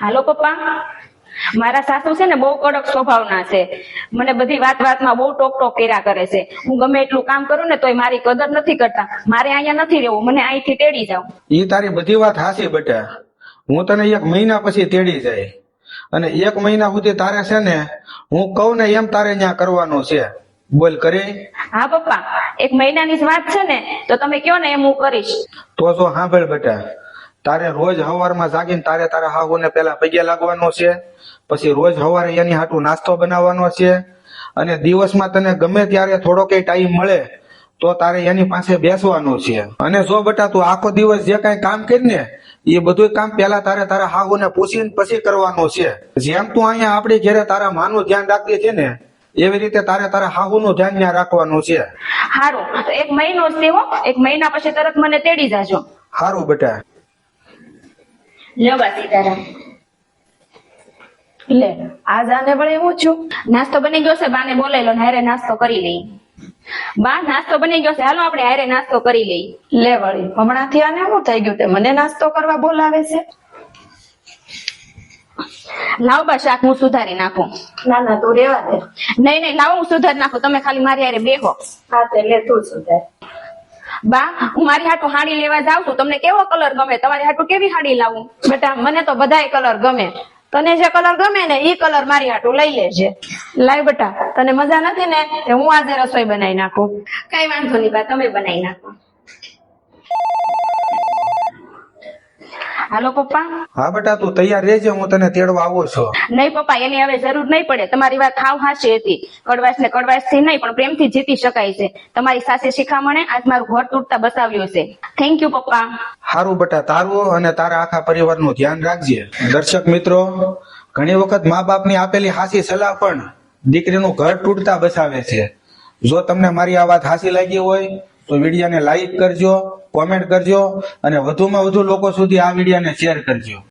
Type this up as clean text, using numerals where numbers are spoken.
હાલો પપ્પા, મારા સાસુ છે ને બહુ કડક સ્વભાવના છે. મને બધી વાતમાં બહુ ટોક ટોક કર્યા કરે છે. હું ગમે એટલું કામ કરું ને તોય મારી કદર નથી કરતા. મારે અહીંયા નથી રહેવું, મને અહીંથી તેડી જાવ. ઈ તારી બધી વાત હાચી બેટા. હું તને 1 મહિના પછી તેડી જાય અને 1 મહિના સુધી તારે છે ને હું કહું ને એમ તારે ત્યાં કરવાનું છે. બોલ કરી. હા પપ્પા, 1 મહિનાની જ વાત છે ને તો તમે કયો ને એમ હું કરીશ. તો જો સાંભળ બેટા, તારે રોજ સવારમાં જાગીને તારા હાહુને પેલા પગે લાગવાનો છે, પછી રોજ સવારે એની હાટુ નાસ્તો બનાવવાનો છે, અને દિવસમાં તને ગમે ત્યારે થોડો કઈ ટાઈમ મળે તો તારે એની પાસે બેસવાનું છે. અને જો બેટા તું આખો દિવસ જે કઈ કામ કરીને એ બધું કામ પેલા તારા હાહુને પૂછીને પછી કરવાનું છે. જેમ તું અહીંયા આપણી ઘરે તારા માનું ધ્યાન રાખતી છે ને એવી રીતે તારા હાહુનું ધ્યાન ત્યાં રાખવાનું છે. હારું, તો 1 મહિનો જ છે હો. 1 મહિના પછી તરત મને તેડી જાજો. હારું બેટા. લ્યો બા સીતારામ. લે આજ આને વળે હું છું. નાસ્તો બની ગયો છે, બાને બોલાવી લો ને હારે નાસ્તો કરી લઈ. બા, નાસ્તો બની ગયો છે, હાલો આપણે હારે નાસ્તો કરી લઈ. લે વળી હમણાંથી આને શું થઈ ગયું તે મને નાસ્તો કરવા બોલાવે છે. લાવ બા, શાક હું સુધારી નાખું. ના ના તું રેવા દે. નહીં લાવો, હું સુધારી નાખું. તમે ખાલી મારી હારે બેહો. હા તે લે તું સુધાર. બા, હું મારી હાટુ હાડી લેવા જાઉં છું. તમને કેવો કલર ગમે? તમારી હાટુ કેવી હાડી લાવું? બેટા મને તો બધાય કલર ગમે. તને જે કલર ગમે ને ઈ કલર મારી હાટુ લઈ લેજે. લાય બેટા, તને મજા નથી ને તે હું આજે રસોઈ બનાવી નાખું. કઈ વાંધો નહીં બા, તમે બનાવી નાખો. હાલો પપ્પા. હા બેટા તું તૈયાર રહેજે, હું તને તેડવા આવું છું. નહીં પપ્પા, એની હવે જરૂર નહીં પડે. તમારી વાત હાવ હાચી હતી. કડવાશ ને કડવાશ થી નહીં પણ પ્રેમથી જીતી શકાય છે. તમારી સાસે શિખામણે આજ મારું ઘર તૂટતા બસાવ્યું છે. થેન્ક યુ પપ્પા. હારું બેટા, તારું અને તારા આખા પરિવારનું ધ્યાન રાખજે. દર્શક મિત્રો, ઘણી વખત મા બાપની આપેલી હાચી સલાહ પણ દીકરીનું ઘર તૂટતા બસાવે છે. જો તમને મારી આ વાત હાચી લાગી હોય તો વિડીયોને લાઈક કરજો, કોમેન્ટ કરજો અને વધુમાં વધુ લોકો સુધી આ વિડીયોને શેર કરજો.